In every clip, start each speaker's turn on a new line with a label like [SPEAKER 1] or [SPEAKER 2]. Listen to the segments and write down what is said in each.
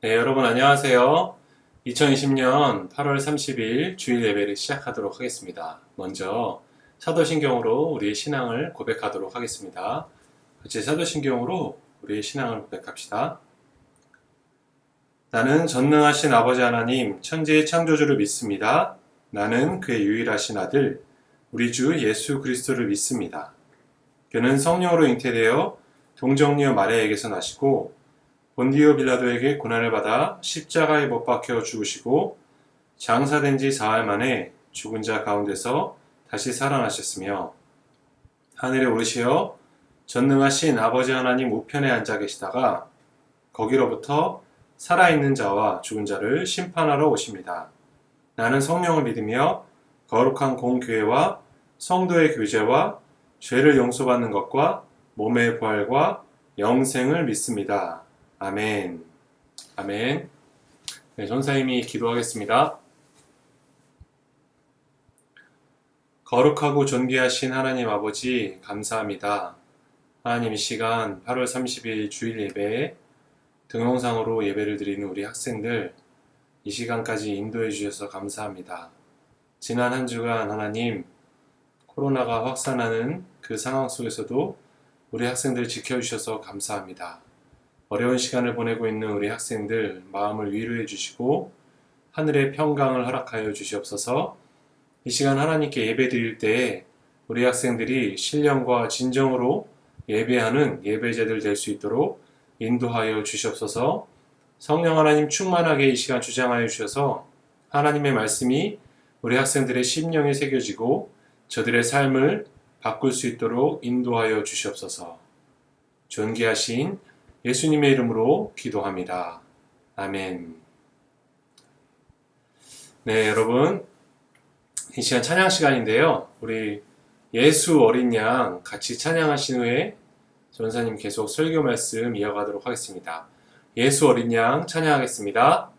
[SPEAKER 1] 네, 여러분 안녕하세요. 2020년 8월 30일 주일 예배를 시작하도록 하겠습니다. 먼저 사도신경으로 우리의 신앙을 고백하도록 하겠습니다. 같이 사도신경으로 우리의 신앙을 고백합시다. 나는 전능하신 아버지 하나님, 천지의 창조주를 믿습니다. 나는 그의 유일하신 아들, 우리 주 예수 그리스도를 믿습니다. 그는 성령으로 잉태되어 동정녀 마리아에게서 나시고 본디오 빌라도에게 고난을 받아 십자가에 못 박혀 죽으시고 장사된 지 사흘 만에 죽은 자 가운데서 다시 살아나셨으며 하늘에 오르시어 전능하신 아버지 하나님 우편에 앉아 계시다가 거기로부터 살아있는 자와 죽은 자를 심판하러 오십니다. 나는 성령을 믿으며 거룩한 공교회와 성도의 교제와 죄를 용서받는 것과 몸의 부활과 영생을 믿습니다. 아멘. 아멘. 네, 전사님이 기도하겠습니다. 거룩하고 존귀하신 하나님 아버지, 감사합니다. 하나님 이 시간 8월 30일 주일 예배에 동영상으로 예배를 드리는 우리 학생들, 이 시간까지 인도해 주셔서 감사합니다. 지난 한 주간 하나님, 코로나가 확산하는 그 상황 속에서도 우리 학생들 지켜주셔서 감사합니다. 어려운 시간을 보내고 있는 우리 학생들 마음을 위로해 주시고 하늘의 평강을 허락하여 주시옵소서. 이 시간 하나님께 예배 드릴 때에 우리 학생들이 신령과 진정으로 예배하는 예배자들 될 수 있도록 인도하여 주시옵소서. 성령 하나님 충만하게 이 시간 주장하여 주셔서 하나님의 말씀이 우리 학생들의 심령에 새겨지고 저들의 삶을 바꿀 수 있도록 인도하여 주시옵소서. 존귀하신 예수님의 이름으로 기도합니다. 아멘. 네, 여러분. 이 시간 찬양 시간인데요. 우리 예수 어린 양 같이 찬양하신 후에 전사님 계속 설교 말씀 이어가도록 하겠습니다. 예수 어린 양 찬양하겠습니다.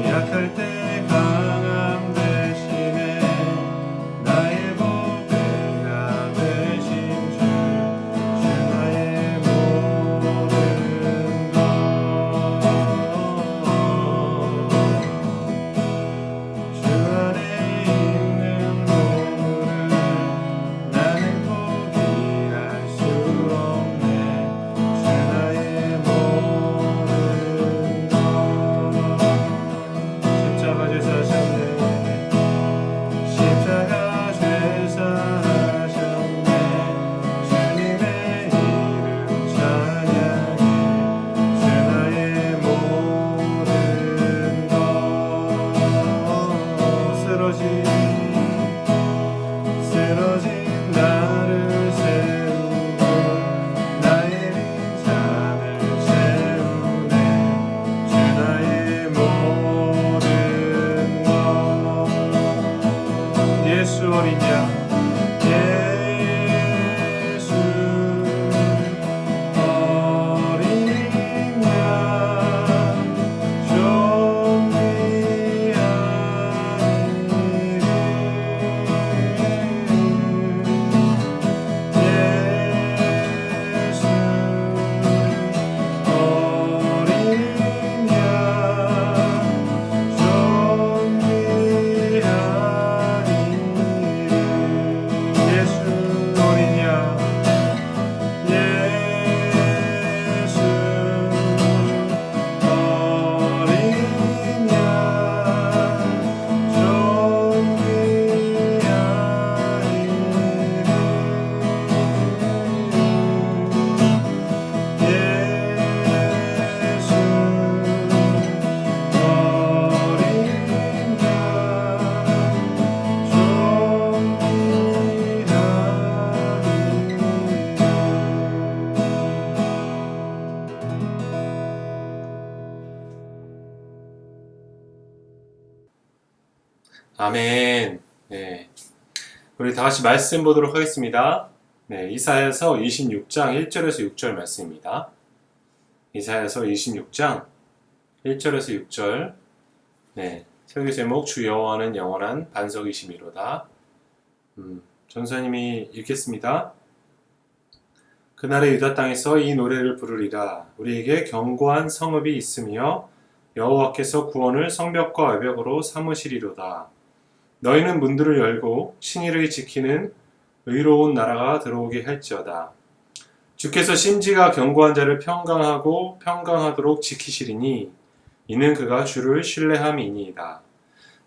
[SPEAKER 2] 약할 때 강함 대신에 나의 보배가 되신 주 나의 모든 것 주 안에 있는 보물을 나는 포기할 수 없네 주 나의 모든 것 십자가 죄 사셨네 십자가 죄 사하셨네 주님의 이름 찬양해 주 나의 모든 것 쓰러진 나를 세우고 나의 빈잔을 채우네 주 나의 모든 것 예수 어린 양 예수 어린 양 존귀한 이름 예수 어린 양 존귀한 예수 어린 양 예수 어린 양 존귀한 이름 예수 어린 양
[SPEAKER 1] 아멘. 네. 우리 다 같이 말씀 보도록 하겠습니다. 네, 이사야서 26장 1절에서 6절 말씀입니다. 이사야서 26장 1절에서 6절. 네, 설교 제목 주 여호와는 영원한 반석이심이로다. 전사님이 읽겠습니다. 그날의 유다 땅에서 이 노래를 부르리라. 우리에게 견고한 성읍이 있으며 여호와께서 구원을 성벽과 외벽으로 삼으시리로다. 너희는 문들을 열고 신의를 지키는 의로운 나라가 들어오게 할지어다. 주께서 심지가 견고한 자를 평강하고 평강하도록 지키시리니 이는 그가 주를 신뢰함이니이다.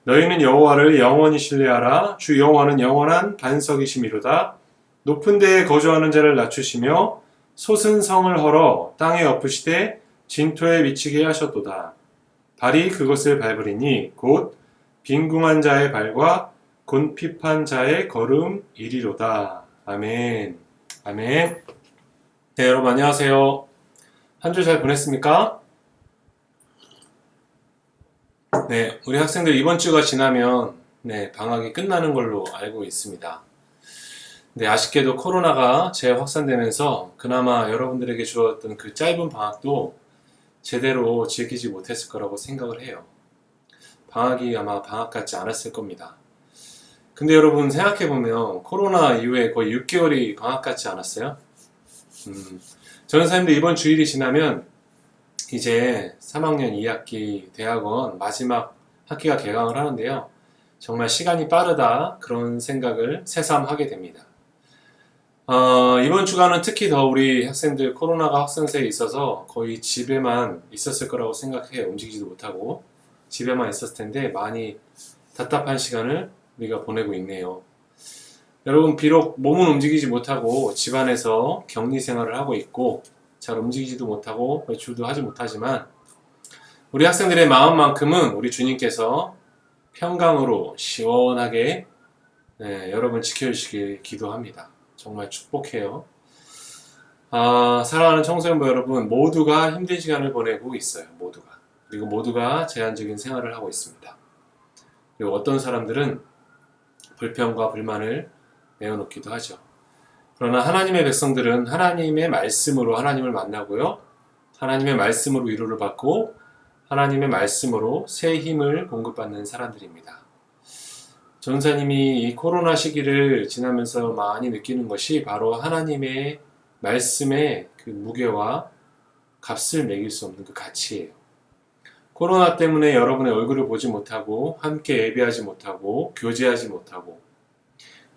[SPEAKER 1] 너희는 여호와를 영원히 신뢰하라. 주 여호와는 영원한 반석이심이로다. 높은 데에 거주하는 자를 낮추시며 솟은 성을 헐어 땅에 엎으시되 진토에 미치게 하셨도다. 발이 그것을 밟으리니 곧 빈궁한 자의 발과 곤핍한 자의 걸음이리로다. 아멘. 아멘. 네, 여러분 안녕하세요. 한 주 잘 보냈습니까? 네, 우리 학생들 이번 주가 지나면 방학이 끝나는 걸로 알고 있습니다. 네, 아쉽게도 코로나가 재확산되면서 그나마 여러분들에게 주었던 그 짧은 방학도 제대로 즐기지 못했을 거라고 생각을 해요. 방학이 아마 방학 같지 않았을 겁니다. 근데 여러분 생각해보면 코로나 이후에 거의 6개월이 방학 같지 않았어요? 전사님들 이번 주일이 지나면 이제 3학년 2학기 대학원 마지막 학기가 개강을 하는데요. 정말 시간이 빠르다 그런 생각을 새삼 하게 됩니다. 이번 주간은 특히 더 우리 학생들 코로나가 확산세에 있어서 거의 집에만 있었을 거라고 생각해요. 움직이지도 못하고 집에만 있었을 텐데 많이 답답한 시간을 우리가 보내고 있네요. 여러분 비록 몸은 움직이지 못하고 집안에서 격리 생활을 하고 있고 잘 움직이지도 못하고 외출도 하지 못하지만 우리 학생들의 마음만큼은 우리 주님께서 평강으로 시원하게 여러분 지켜주시길 기도합니다. 정말 축복해요. 사랑하는 청소년부 여러분 모두가 힘든 시간을 보내고 있어요. 모두가. 그리고 모두가 제한적인 생활을 하고 있습니다. 그리고 어떤 사람들은 불평과 불만을 내어놓기도 하죠. 그러나 하나님의 백성들은 하나님의 말씀으로 하나님을 만나고요. 하나님의 말씀으로 위로를 받고 하나님의 말씀으로 새 힘을 공급받는 사람들입니다. 전사님이 이 코로나 시기를 지나면서 많이 느끼는 것이 바로 하나님의 말씀의 그 무게와 값을 매길 수 없는 그 가치예요. 코로나 때문에 여러분의 얼굴을 보지 못하고 함께 예배하지 못하고 교제하지 못하고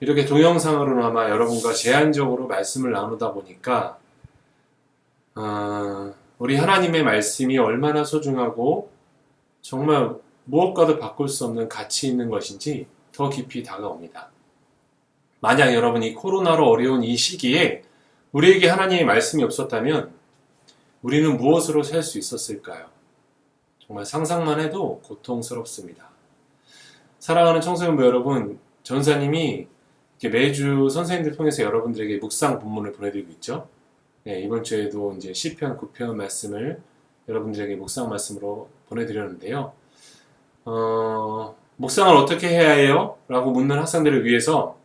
[SPEAKER 1] 이렇게 동영상으로나마 여러분과 제한적으로 말씀을 나누다 보니까 우리 하나님의 말씀이 얼마나 소중하고 정말 무엇과도 바꿀 수 없는 가치 있는 것인지 더 깊이 다가옵니다. 만약 여러분이 코로나로 어려운 이 시기에 우리에게 하나님의 말씀이 없었다면 우리는 무엇으로 살 수 있었을까요? 정말 상상만 해도 고통스럽습니다. 사랑하는 청소년부 여러분, 전사님이 매주 선생님들 통해서 여러분들에게 묵상 본문을 보내드리고 있죠. 네, 이번 주에도 이제 시편 9편 말씀을 여러분들에게 묵상 말씀으로 보내드렸는데요. 묵상을 어떻게 해야 해요? 라고 묻는 학생들을 위해서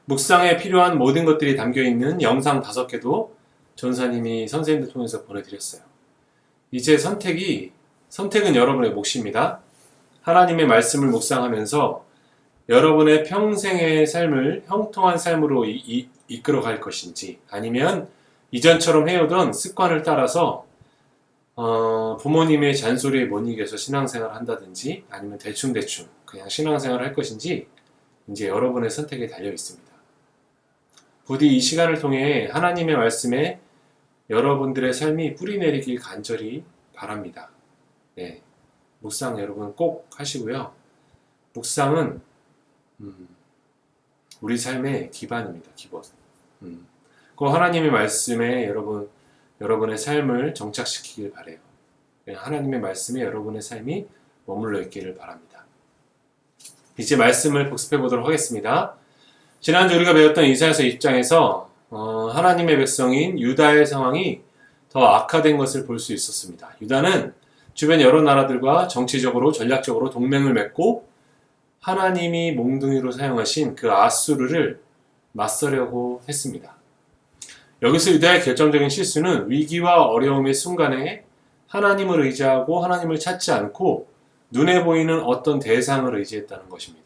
[SPEAKER 1] 묵상에 필요한 모든 것들이 담겨있는 영상 5개도 전사님이 선생님들 통해서 보내드렸어요. 이제 선택은 여러분의 몫입니다. 하나님의 말씀을 묵상하면서 여러분의 평생의 삶을 형통한 삶으로 이끌어 갈 것인지 아니면 이전처럼 해오던 습관을 따라서 부모님의 잔소리에 못 이겨서 신앙생활을 한다든지 아니면 대충 그냥 신앙생활을 할 것인지 이제 여러분의 선택에 달려 있습니다. 부디 이 시간을 통해 하나님의 말씀에 여러분들의 삶이 뿌리내리길 간절히 바랍니다. 네, 묵상 여러분 꼭 하시고요. 묵상은 우리 삶의 기반입니다. 기본. 그 하나님의 말씀에 여러분의 삶을 정착시키길 바라요. 하나님의 말씀에 여러분의 삶이 머물러 있기를 바랍니다. 이제 말씀을 복습해 보도록 하겠습니다. 지난주 우리가 배웠던 이사야서 20장에서 하나님의 백성인 유다의 상황이 더 악화된 것을 볼 수 있었습니다. 유다는 주변 여러 나라들과 정치적으로 전략적으로 동맹을 맺고 하나님이 몽둥이로 사용하신 그 아수르를 맞서려고 했습니다. 여기서 유다의 결정적인 실수는 위기와 어려움의 순간에 하나님을 의지하고 하나님을 찾지 않고 눈에 보이는 어떤 대상을 의지했다는 것입니다.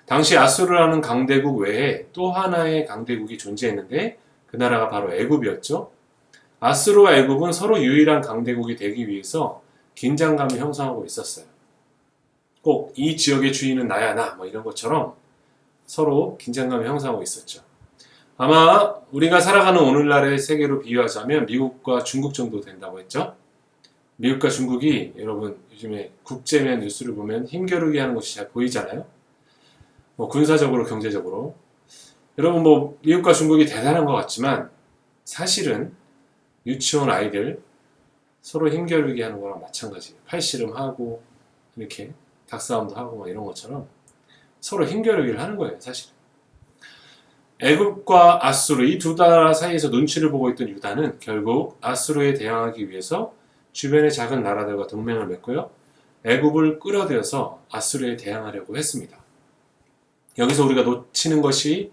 [SPEAKER 1] 당시 아수르라는 강대국 외에 또 하나의 강대국이 존재했는데 그 나라가 바로 애굽이었죠. 아수르와 애굽은 서로 유일한 강대국이 되기 위해서 긴장감을 형성하고 있었어요. 꼭 이 지역의 주인은 나야 나 뭐 이런 것처럼 서로 긴장감을 형성하고 있었죠. 아마 우리가 살아가는 오늘날의 세계로 비유하자면 미국과 중국 정도 된다고 했죠. 미국과 중국이 여러분 요즘에 국제면 뉴스를 보면 힘겨루기 하는 것이 잘 보이잖아요. 뭐 군사적으로 경제적으로 여러분 뭐 미국과 중국이 대단한 것 같지만 사실은 유치원 아이들 서로 힘겨루기 하는 거랑 마찬가지예요. 팔씨름하고 이렇게 닭싸움도 하고 막 이런 것처럼 서로 힘겨루기를 하는 거예요. 사실은. 애굽과 아수르 이 두 나라 사이에서 눈치를 보고 있던 유다는 결국 아수르에 대항하기 위해서 주변의 작은 나라들과 동맹을 맺고요. 애굽을 끌어들여서 아수르에 대항하려고 했습니다. 여기서 우리가 놓치는 것이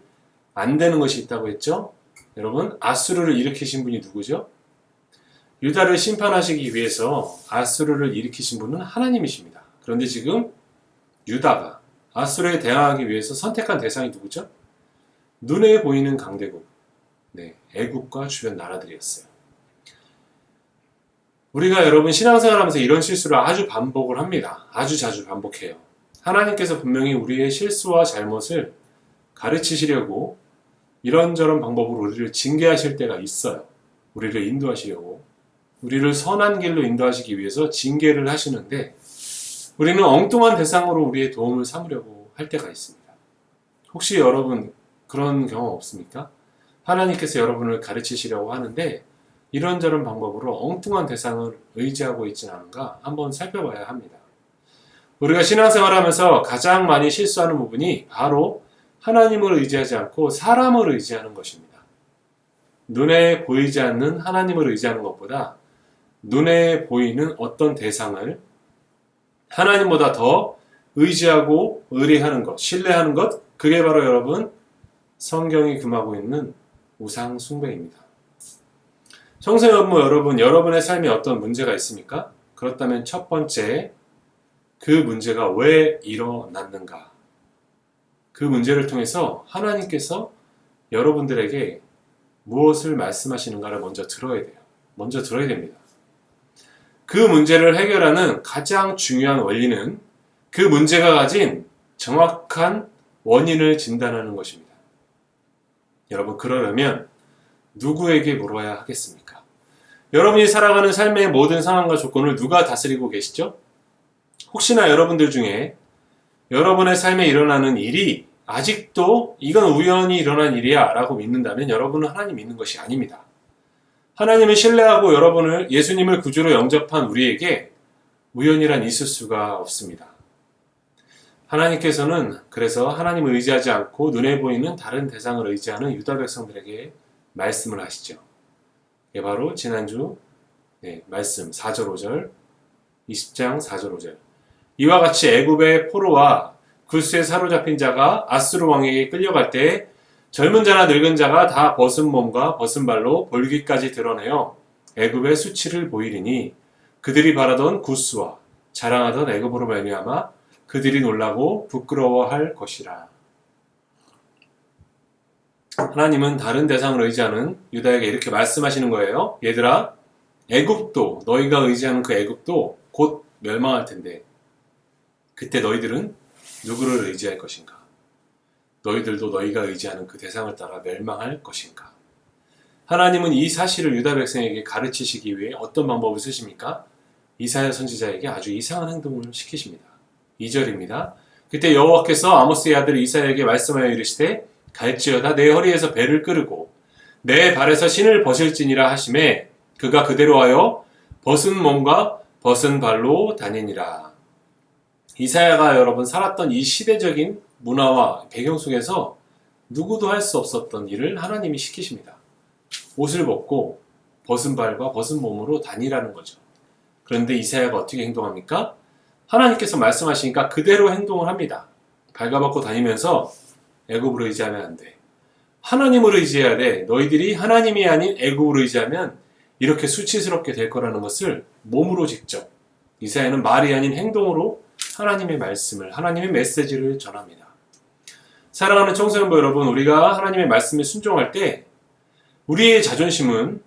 [SPEAKER 1] 안 되는 것이 있다고 했죠. 여러분 아수르를 일으키신 분이 누구죠? 유다를 심판하시기 위해서 아수르를 일으키신 분은 하나님이십니다. 그런데 지금 유다가 아수르에 대항하기 위해서 선택한 대상이 누구죠? 눈에 보이는 강대국, 애굽과 주변 나라들이었어요. 우리가 여러분 신앙생활하면서 이런 실수를 아주 반복을 합니다. 아주 자주 반복해요. 하나님께서 분명히 우리의 실수와 잘못을 가르치시려고 이런저런 방법으로 우리를 징계하실 때가 있어요. 우리를 인도하시려고. 우리를 선한 길로 인도하시기 위해서 징계를 하시는데 우리는 엉뚱한 대상으로 우리의 도움을 삼으려고 할 때가 있습니다. 혹시 여러분 그런 경험 없습니까? 하나님께서 여러분을 가르치시려고 하는데 이런저런 방법으로 엉뚱한 대상을 의지하고 있지는 않은가 한번 살펴봐야 합니다. 우리가 신앙생활하면서 가장 많이 실수하는 부분이 바로 하나님을 의지하지 않고 사람을 의지하는 것입니다. 눈에 보이지 않는 하나님을 의지하는 것보다 눈에 보이는 어떤 대상을 하나님보다 더 의지하고 의뢰하는 것, 신뢰하는 것, 그게 바로 여러분 성경이 금하고 있는 우상 숭배입니다. 청소년 여러분, 여러분의 삶에 어떤 문제가 있습니까? 그렇다면 첫 번째, 그 문제가 왜 일어났는가? 그 문제를 통해서 하나님께서 여러분들에게 무엇을 말씀하시는가를 먼저 들어야 돼요. 먼저 들어야 됩니다. 그 문제를 해결하는 가장 중요한 원리는 그 문제가 가진 정확한 원인을 진단하는 것입니다. 여러분, 그러려면 누구에게 물어야 하겠습니까? 여러분이 살아가는 삶의 모든 상황과 조건을 누가 다스리고 계시죠? 혹시나 여러분들 중에 여러분의 삶에 일어나는 일이 아직도 이건 우연히 일어난 일이야 라고 믿는다면 여러분은 하나님 믿는 것이 아닙니다. 하나님을 신뢰하고 여러분을 예수님을 구주로 영접한 우리에게 우연이란 있을 수가 없습니다. 하나님께서는 그래서 하나님을 의지하지 않고 눈에 보이는 다른 대상을 의지하는 유다 백성들에게 말씀을 하시죠. 이게 바로 지난주 말씀 4절 5절 20장 4절 5절 이와 같이 애굽의 포로와 굴수에 사로잡힌 자가 아수르 왕에게 끌려갈 때 젊은 자나 늙은 자가 다 벗은 몸과 벗은 발로 볼기까지 드러내어 애굽의 수치를 보이리니 그들이 바라던 굴수와 자랑하던 애굽으로 말미암아 그들이 놀라고 부끄러워할 것이라. 하나님은 다른 대상을 의지하는 유다에게 이렇게 말씀하시는 거예요. 얘들아, 애굽도 너희가 의지하는 그 애굽도 곧 멸망할 텐데 그때 너희들은 누구를 의지할 것인가? 너희들도 너희가 의지하는 그 대상을 따라 멸망할 것인가? 하나님은 이 사실을 유다 백성에게 가르치시기 위해 어떤 방법을 쓰십니까? 이사야 선지자에게 아주 이상한 행동을 시키십니다. 2절입니다. 그때 여호와께서 아모스의 아들 이사야에게 말씀하여 이르시되 갈지어다 내 허리에서 배를 끄르고 내 발에서 신을 벗을지니라 하시매 그가 그대로 하여 벗은 몸과 벗은 발로 다니니라. 이사야가 여러분 살았던 이 시대적인 문화와 배경 속에서 누구도 할 수 없었던 일을 하나님이 시키십니다. 옷을 벗고 벗은 발과 벗은 몸으로 다니라는 거죠. 그런데 이사야가 어떻게 행동합니까? 하나님께서 말씀하시니까 그대로 행동을 합니다. 발가벗고 다니면서 애굽으로 의지하면 안 돼. 하나님을 의지해야 돼. 너희들이 하나님이 아닌 애굽을 의지하면 이렇게 수치스럽게 될 거라는 것을 몸으로 직접 이사야는 말이 아닌 행동으로 하나님의 말씀을, 하나님의 메시지를 전합니다. 사랑하는 청소년부 여러분, 우리가 하나님의 말씀에 순종할 때 우리의 자존심은,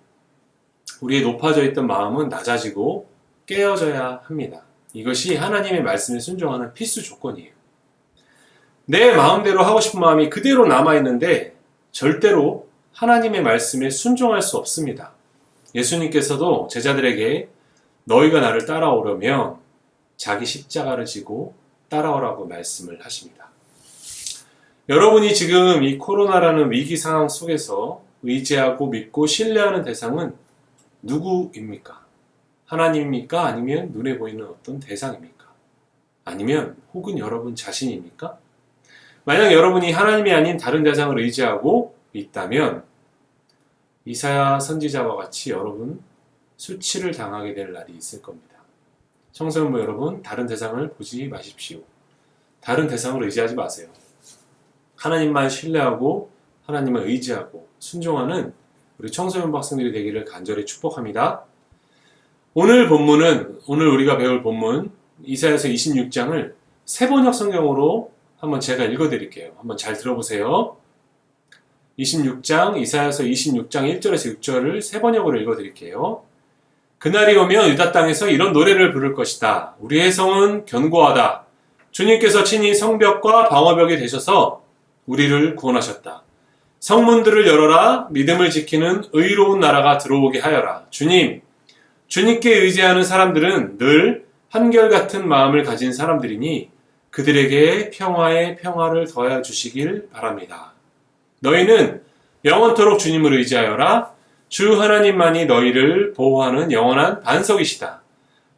[SPEAKER 1] 우리의 높아져 있던 마음은 낮아지고 깨어져야 합니다. 이것이 하나님의 말씀에 순종하는 필수 조건이에요. 내 마음대로 하고 싶은 마음이 그대로 남아있는데 절대로 하나님의 말씀에 순종할 수 없습니다. 예수님께서도 제자들에게 너희가 나를 따라오려면 자기 십자가를 지고 따라오라고 말씀을 하십니다. 여러분이 지금 이 코로나라는 위기 상황 속에서 의지하고 믿고 신뢰하는 대상은 누구입니까? 하나님입니까? 아니면 눈에 보이는 어떤 대상입니까? 아니면 혹은 여러분 자신입니까? 만약 여러분이 하나님이 아닌 다른 대상을 의지하고 있다면 이사야 선지자와 같이 여러분 수치를 당하게 될 날이 있을 겁니다. 청소년부 여러분, 다른 대상을 보지 마십시오. 다른 대상을 의지하지 마세요. 하나님만 신뢰하고 하나님을 의지하고 순종하는 우리 청소년부 학생들이 되기를 간절히 축복합니다. 오늘 본문은, 오늘 우리가 배울 본문 이사야서 26장을 세번역 성경으로 한번 제가 읽어드릴게요. 한번 잘 들어보세요. 26장, 이사야서 26장 1절에서 6절을 세번역으로 읽어드릴게요. 그날이 오면 유다 땅에서 이런 노래를 부를 것이다. 우리의 성은 견고하다. 주님께서 친히 성벽과 방어벽이 되셔서 우리를 구원하셨다. 성문들을 열어라. 믿음을 지키는 의로운 나라가 들어오게 하여라. 주님께 의지하는 사람들은 늘 한결같은 마음을 가진 사람들이니 그들에게 평화의 평화를 더하여 주시길 바랍니다. 너희는 영원토록 주님을 의지하여라. 주 하나님만이 너희를 보호하는 영원한 반석이시다.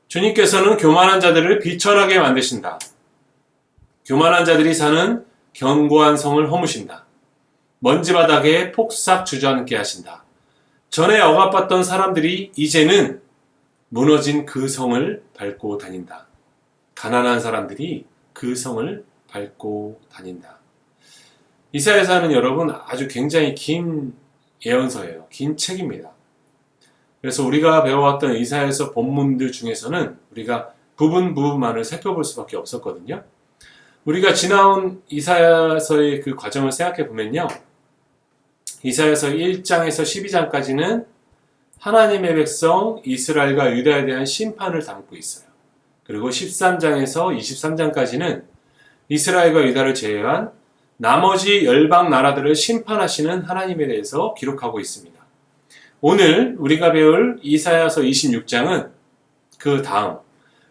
[SPEAKER 1] 주님께서는 교만한 자들을 비천하게 만드신다. 교만한 자들이 사는 견고한 성을 허무신다. 먼지바닥에 폭삭 주저앉게 하신다. 전에 억압받던 사람들이 이제는 무너진 그 성을 밟고 다닌다. 가난한 사람들이 그 성을 밟고 다닌다. 이사야서는 여러분 아주 굉장히 긴 예언서예요. 긴 책입니다. 그래서 우리가 배워왔던 이사야서 본문들 중에서는 우리가 부분만을 살펴볼 수밖에 없었거든요. 우리가 지나온 이사야서의 그 과정을 생각해 보면요. 이사야서 1장에서 12장까지는 하나님의 백성 이스라엘과 유다에 대한 심판을 담고 있어요. 그리고 13장에서 23장까지는 이스라엘과 유다를 제외한 나머지 열방 나라들을 심판하시는 하나님에 대해서 기록하고 있습니다. 오늘 우리가 배울 이사야서 26장은 그 다음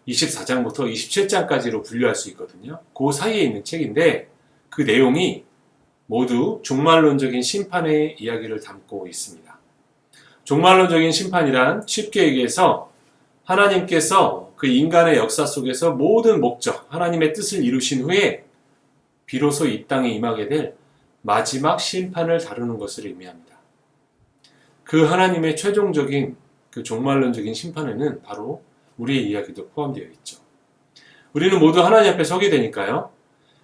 [SPEAKER 1] 24장부터 27장까지로 분류할 수 있거든요. 그 사이에 있는 책인데 그 내용이 모두 종말론적인 심판의 이야기를 담고 있습니다. 종말론적인 심판이란 쉽게 얘기해서 하나님께서 그 인간의 역사 속에서 모든 목적, 하나님의 뜻을 이루신 후에 비로소 이 땅에 임하게 될 마지막 심판을 다루는 것을 의미합니다. 그 하나님의 최종적인 그 종말론적인 심판에는 바로 우리의 이야기도 포함되어 있죠. 우리는 모두 하나님 앞에 서게 되니까요.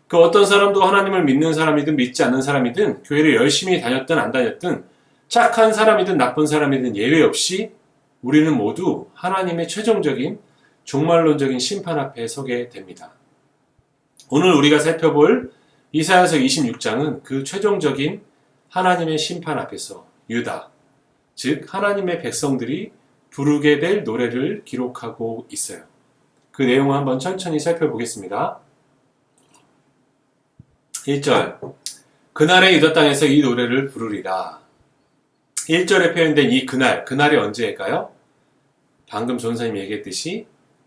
[SPEAKER 1] 그 어떤 사람도 하나님을 믿는 사람이든 믿지 않는 사람이든 교회를 열심히 다녔든 안 다녔든 착한 사람이든 나쁜 사람이든 예외 없이 우리는 모두 하나님의 최종적인 종말론적인 심판 앞에 서게 됩니다. 오늘 우리가 살펴볼 이사야서 26장은 그 최종적인 하나님의 심판 앞에서 유다, 즉 하나님의 백성들이 부르게 될 노래를 기록하고 있어요. 그 내용을 한번 천천히 살펴보겠습니다. 1절, 그날의 유다 땅에서 이 노래를 부르리라. 1절에 표현된 이 그날이 언제일까요? 방금 전사님이 얘기했듯이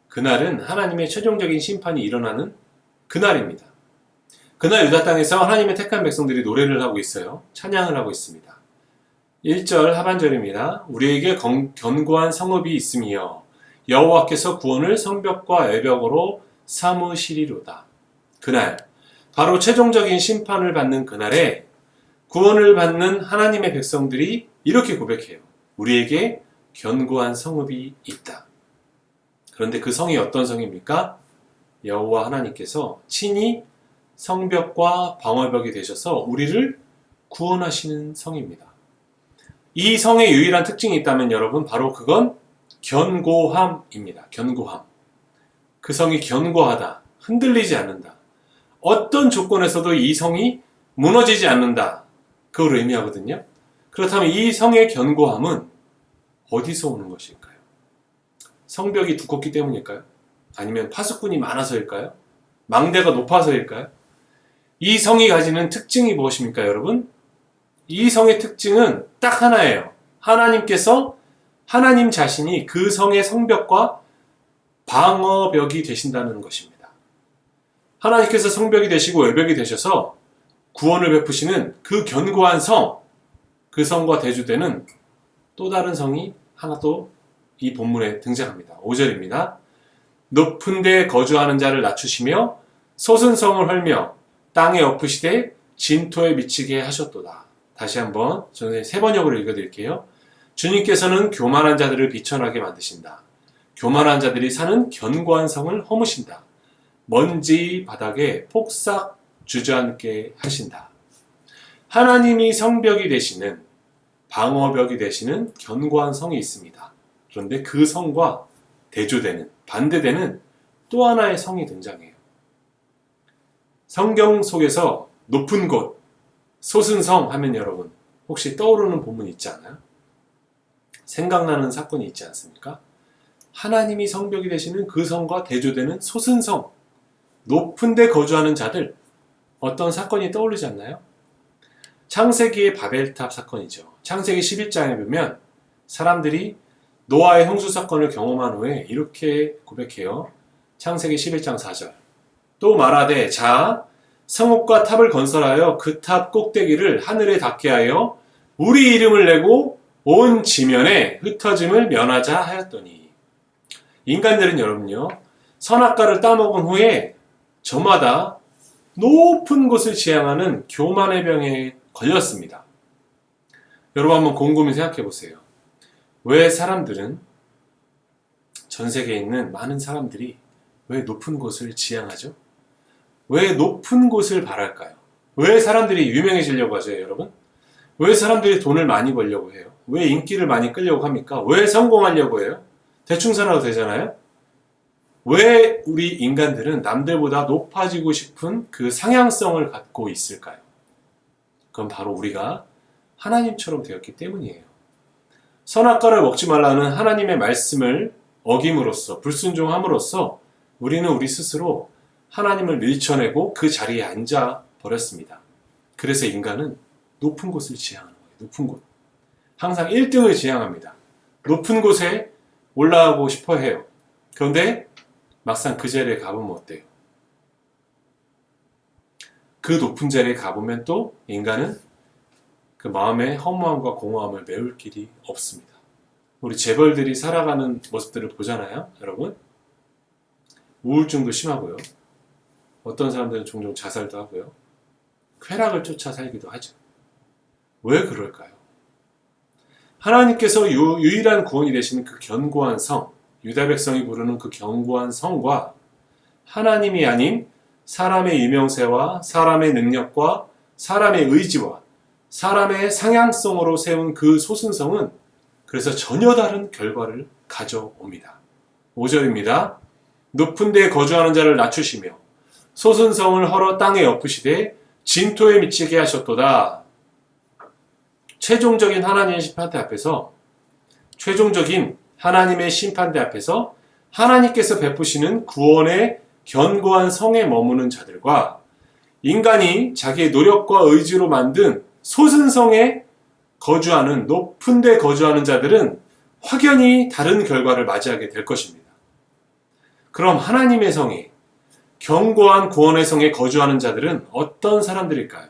[SPEAKER 1] 그날은 하나님의 최종적인 심판이 일어나는 그날입니다. 그날 유다 땅에서 하나님의 택한 백성들이 노래를 하고 있어요. 찬양을 하고 있습니다. 1절 하반절입니다. 우리에게 견고한 성읍이 있으며 여호와께서 구원을 성벽과 외벽으로 삼으시리로다. 그날, 바로 최종적인 심판을 받는 그날에 구원을 받는 하나님의 백성들이 이렇게 고백해요. 우리에게 견고한 성읍이 있다. 그런데 그 성이 어떤 성입니까? 여호와 하나님께서 친히 성벽과 방어벽이 되셔서 우리를 구원하시는 성입니다. 이 성의 유일한 특징이 있다면 여러분 바로 그건 견고함입니다. 견고함. 그 성이 견고하다. 흔들리지 않는다. 어떤 조건에서도 이 성이 무너지지 않는다. 그걸 의미하거든요. 그렇다면 이 성의 견고함은 어디서 오는 것일까요? 성벽이 두껍기 때문일까요? 아니면 파수꾼이 많아서일까요? 망대가 높아서일까요? 이 성이 가지는 특징이 무엇입니까, 여러분? 이 성의 특징은 딱 하나예요. 하나님께서 하나님 자신이 그 성의 성벽과 방어벽이 되신다는 것입니다. 하나님께서 성벽이 되시고 외벽이 되셔서 구원을 베푸시는 그 견고한 성, 그 성과 대조되는 또 다른 성이 하나 또 이 본문에 등장합니다. 5절입니다. 높은 데 거주하는 자를 낮추시며 솟은 성을 헐며 땅에 엎으시되 진토에 미치게 하셨도다. 다시 한번 저는 세 번역으로 읽어드릴게요. 주님께서는 교만한 자들을 비천하게 만드신다. 교만한 자들이 사는 견고한 성을 허무신다. 먼지 바닥에 폭삭 주저앉게 하신다. 하나님이 성벽이 되시는, 방어벽이 되시는 견고한 성이 있습니다. 그런데 그 성과 대조되는, 반대되는 또 하나의 성이 등장해요. 성경 속에서 높은 곳, 솟은 성 하면 여러분 혹시 떠오르는 본문 있지 않아요? 생각나는 사건이 있지 않습니까? 하나님이 성벽이 되시는 그 성과 대조되는 솟은 성, 높은 데 거주하는 자들, 어떤 사건이 떠오르지 않나요? 창세기의 바벨탑 사건이죠. 창세기 11장에 보면 사람들이 노아의 홍수 사건을 경험한 후에 이렇게 고백해요. 창세기 11장 4절. 또 말하되 자 성읍과 탑을 건설하여 그 탑 꼭대기를 하늘에 닿게 하여 우리 이름을 내고 온 지면에 흩어짐을 면하자 하였더니, 인간들은 여러분요 선악과를 따먹은 후에 저마다 높은 곳을 지향하는 교만의 병에 걸렸습니다. 여러분 한번 곰곰이 생각해 보세요. 왜 사람들은, 전 세계에 있는 많은 사람들이 왜 높은 곳을 지향하죠? 왜 높은 곳을 바랄까요? 왜 사람들이 유명해지려고 하죠, 여러분? 왜 사람들이 돈을 많이 벌려고 해요? 왜 인기를 많이 끌려고 합니까? 왜 성공하려고 해요? 대충 살아도 되잖아요? 왜 우리 인간들은 남들보다 높아지고 싶은 그 상향성을 갖고 있을까요? 그건 바로 우리가 하나님처럼 되었기 때문이에요. 선악과를 먹지 말라는 하나님의 말씀을 어김으로써, 불순종함으로써 우리는 우리 스스로 하나님을 밀쳐내고 그 자리에 앉아 버렸습니다. 그래서 인간은 높은 곳을 지향하는 거예요. 높은 곳. 항상 1등을 지향합니다. 높은 곳에 올라가고 싶어 해요. 그런데 막상 그 자리에 가보면 어때요? 그 높은 자리에 가보면 또 인간은 그 마음의 허무함과 공허함을 메울 길이 없습니다. 우리 재벌들이 살아가는 모습들을 보잖아요, 여러분. 우울증도 심하고요. 어떤 사람들은 종종 자살도 하고요. 쾌락을 쫓아 살기도 하죠. 왜 그럴까요? 하나님께서 유일한 구원이 되시는 그 견고한 성, 유다 백성이 부르는 그 견고한 성과 하나님이 아닌 사람의 유명세와 사람의 능력과 사람의 의지와 사람의 상향성으로 세운 그 소순성은 그래서 전혀 다른 결과를 가져옵니다. 5절입니다. 높은 데에 거주하는 자를 낮추시며 소순성을 헐어 땅에 엎으시되 진토에 미치게 하셨도다. 최종적인 하나님의 심판대 앞에서, 최종적인 하나님의 심판대 앞에서 하나님께서 베푸시는 구원의 견고한 성에 머무는 자들과 인간이 자기의 노력과 의지로 만든 솟은 성에 거주하는, 높은 데 거주하는 자들은 확연히 다른 결과를 맞이하게 될 것입니다. 그럼 하나님의 성에, 견고한 구원의 성에 거주하는 자들은 어떤 사람들일까요?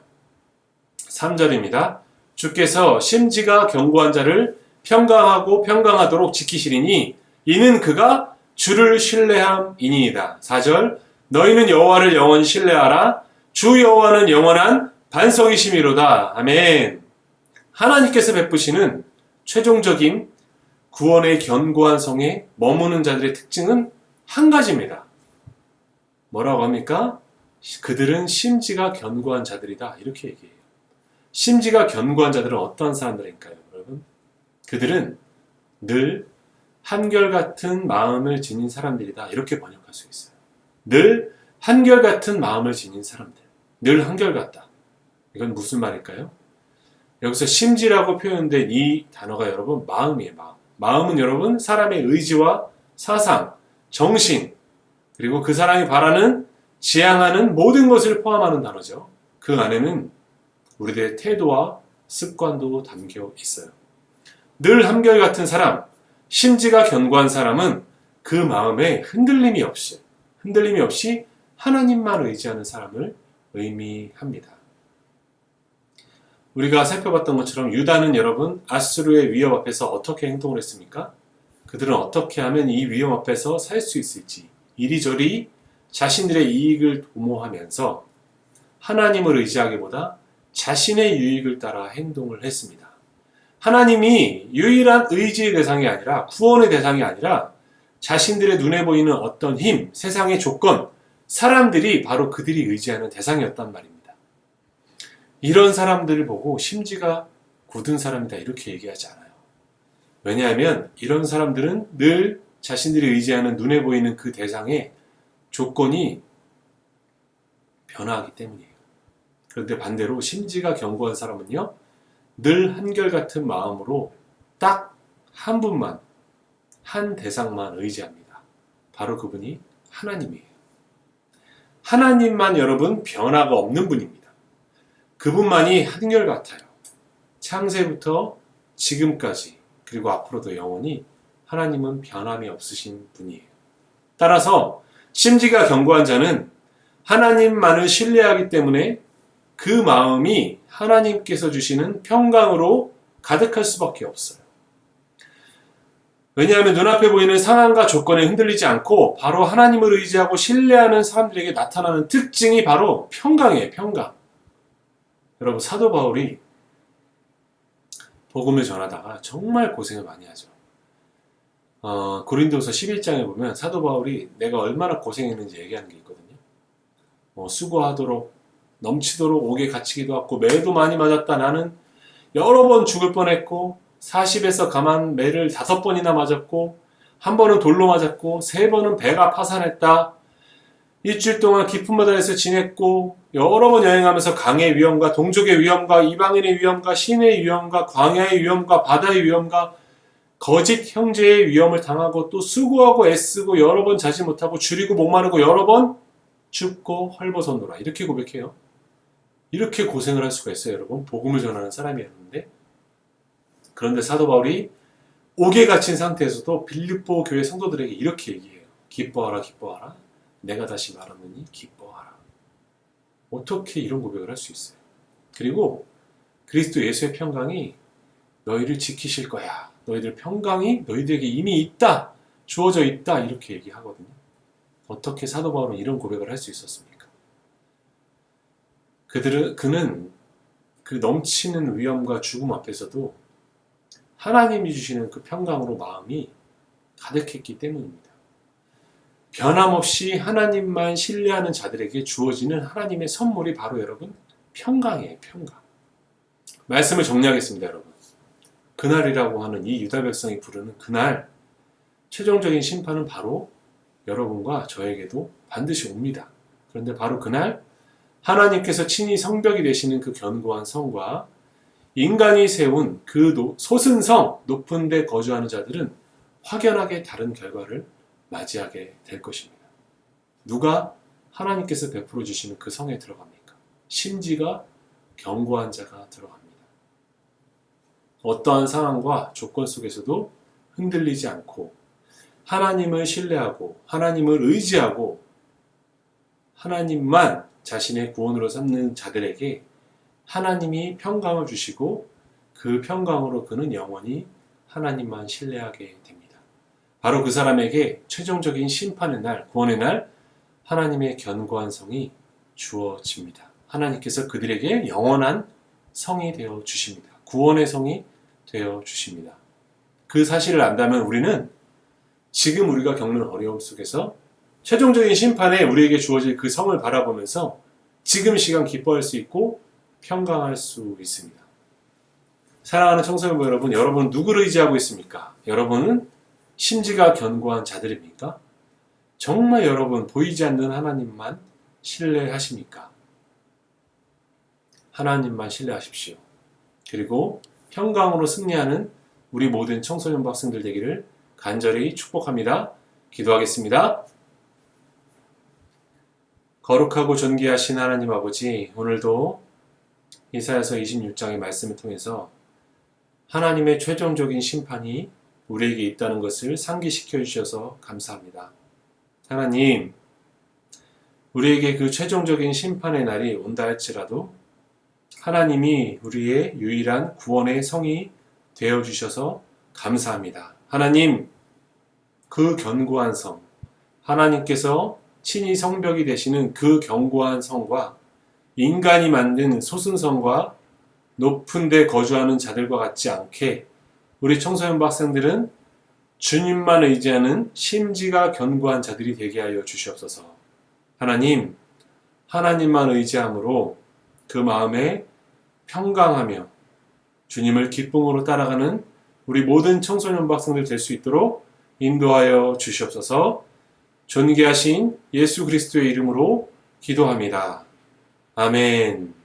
[SPEAKER 1] 3절입니다. 주께서 심지가 견고한 자를 평강하고 평강하도록 지키시리니 이는 그가 주를 신뢰함이니이다. 4절. 너희는 여호와를 영원히 신뢰하라. 주 여호와는 영원한 반석이심이로다. 아멘. 하나님께서 베푸시는 최종적인 구원의 견고한 성에 머무는 자들의 특징은 한 가지입니다. 뭐라고 합니까? 그들은 심지가 견고한 자들이다. 이렇게 얘기해요. 심지가 견고한 자들은 어떠한 사람들일까요, 여러분? 그들은 늘 한결같은 마음을 지닌 사람들이다. 이렇게 번역할 수 있어요. 늘 한결같은 마음을 지닌 사람들. 늘 한결같다. 이건 무슨 말일까요? 여기서 심지라고 표현된 이 단어가 여러분 마음이에요. 마음. 마음은 여러분 사람의 의지와 사상, 정신, 그리고 그 사람이 바라는, 지향하는 모든 것을 포함하는 단어죠. 그 안에는 우리들의 태도와 습관도 담겨 있어요. 늘 한결같은 사람, 심지가 견고한 사람은 그 마음에 흔들림이 없이 하나님만 의지하는 사람을 의미합니다. 우리가 살펴봤던 것처럼 유다는 여러분 아수르의 위협 앞에서 어떻게 행동을 했습니까? 그들은 어떻게 하면 이 위험 앞에서 살 수 있을지 이리저리 자신들의 이익을 도모하면서 하나님을 의지하기보다 자신의 유익을 따라 행동을 했습니다. 하나님이 유일한 의지의 대상이 아니라, 구원의 대상이 아니라 자신들의 눈에 보이는 어떤 힘, 세상의 조건, 사람들이 바로 그들이 의지하는 대상이었단 말입니다. 이런 사람들을 보고 심지가 굳은 사람이다 이렇게 얘기하지 않아요. 왜냐하면 이런 사람들은 늘 자신들이 의지하는 눈에 보이는 그 대상의 조건이 변화하기 때문이에요. 그런데 반대로 심지가 견고한 사람은요, 늘 한결같은 마음으로 딱 한 분만, 한 대상만 의지합니다. 바로 그분이 하나님이에요. 하나님만 여러분 변화가 없는 분입니다. 그분만이 한결같아요. 창세부터 지금까지 그리고 앞으로도 영원히 하나님은 변함이 없으신 분이에요. 따라서 심지가 견고한 자는 하나님만을 신뢰하기 때문에 그 마음이 하나님께서 주시는 평강으로 가득할 수밖에 없어요. 왜냐하면 눈앞에 보이는 상황과 조건에 흔들리지 않고 바로 하나님을 의지하고 신뢰하는 사람들에게 나타나는 특징이 바로 평강이에요. 평강. 여러분 사도 바울이 복음을 전하다가 정말 고생을 많이 하죠. 고린도서 11장에 보면 사도 바울이 내가 얼마나 고생했는지 얘기하는 게 있거든요. 수고하도록 넘치도록 옥에 갇히기도 하고 매도 많이 맞았다. 나는 여러 번 죽을 뻔했고 40에서 가만 매를 5번이나 맞았고 한 번은 돌로 맞았고 3번은 배가 파산했다. 일주일 동안 깊은 바다에서 지냈고 여러 번 여행하면서 강의 위험과 동족의 위험과 이방인의 위험과 신의 위험과 광야의 위험과 바다의 위험과 거짓 형제의 위험을 당하고 또 수고하고 애쓰고 여러 번 자지 못하고 줄이고 목마르고 여러 번 춥고 헐벗었노라. 이렇게 고백해요. 이렇게 고생을 할 수가 있어요, 여러분. 복음을 전하는 사람이었는데. 그런데 사도 바울이 옥에 갇힌 상태에서도 빌립보 교회 성도들에게 이렇게 얘기해요. 기뻐하라, 기뻐하라. 내가 다시 말하노니 기뻐하라. 어떻게 이런 고백을 할 수 있어요? 그리고 그리스도 예수의 평강이 너희를 지키실 거야. 너희들 평강이 너희들에게 이미 있다. 주어져 있다. 이렇게 얘기하거든요. 어떻게 사도 바울은 이런 고백을 할 수 있었습니까? 그는 그 넘치는 위험과 죽음 앞에서도 하나님이 주시는 그 평강으로 마음이 가득했기 때문입니다. 변함없이 하나님만 신뢰하는 자들에게 주어지는 하나님의 선물이 바로 여러분 평강이에요. 평강. 말씀을 정리하겠습니다. 여러분. 그날이라고 하는 이 유다 백성이 부르는 그날 최종적인 심판은 바로 여러분과 저에게도 반드시 옵니다. 그런데 바로 그날 하나님께서 친히 성벽이 되시는 그 견고한 성과 인간이 세운 그 솟은 성, 높은 데 거주하는 자들은 확연하게 다른 결과를 맞이하게 될 것입니다. 누가 하나님께서 베풀어 주시는 그 성에 들어갑니까? 심지가 견고한 자가 들어갑니다. 어떠한 상황과 조건 속에서도 흔들리지 않고 하나님을 신뢰하고 하나님을 의지하고 하나님만 자신의 구원으로 삼는 자들에게 하나님이 평강을 주시고 그 평강으로 그는 영원히 하나님만 신뢰하게 됩니다. 바로 그 사람에게 최종적인 심판의 날, 구원의 날 하나님의 견고한 성이 주어집니다. 하나님께서 그들에게 영원한 성이 되어 주십니다. 구원의 성이 되어 주십니다. 그 사실을 안다면 우리는 지금 우리가 겪는 어려움 속에서 최종적인 심판에 우리에게 주어질 그 성을 바라보면서 지금 시간 기뻐할 수 있고 평강할 수 있습니다. 사랑하는 청소년부 여러분, 여러분은 누구를 의지하고 있습니까? 여러분은 심지가 견고한 자들입니까? 정말 여러분 보이지 않는 하나님만 신뢰하십니까? 하나님만 신뢰하십시오. 그리고 평강으로 승리하는 우리 모든 청소년부 학생들 되기를 간절히 축복합니다. 기도하겠습니다. 거룩하고 존귀하신 하나님 아버지, 오늘도 이사야서 26장의 말씀을 통해서 하나님의 최종적인 심판이 우리에게 있다는 것을 상기시켜 주셔서 감사합니다. 하나님, 우리에게 그 최종적인 심판의 날이 온다 할지라도 하나님이 우리의 유일한 구원의 성이 되어 주셔서 감사합니다. 하나님, 그 견고한 성, 하나님께서 친히 성벽이 되시는 그 견고한 성과 인간이 만든 소승성과 높은 데 거주하는 자들과 같지 않게 우리 청소년부 학생들은 주님만 의지하는 심지가 견고한 자들이 되게 하여 주시옵소서. 하나님, 하나님만 의지함으로 그 마음에 평강하며 주님을 기쁨으로 따라가는 우리 모든 청소년부 학생들 될 수 있도록 인도하여 주시옵소서. 존귀하신 예수 그리스도의 이름으로 기도합니다. 아멘.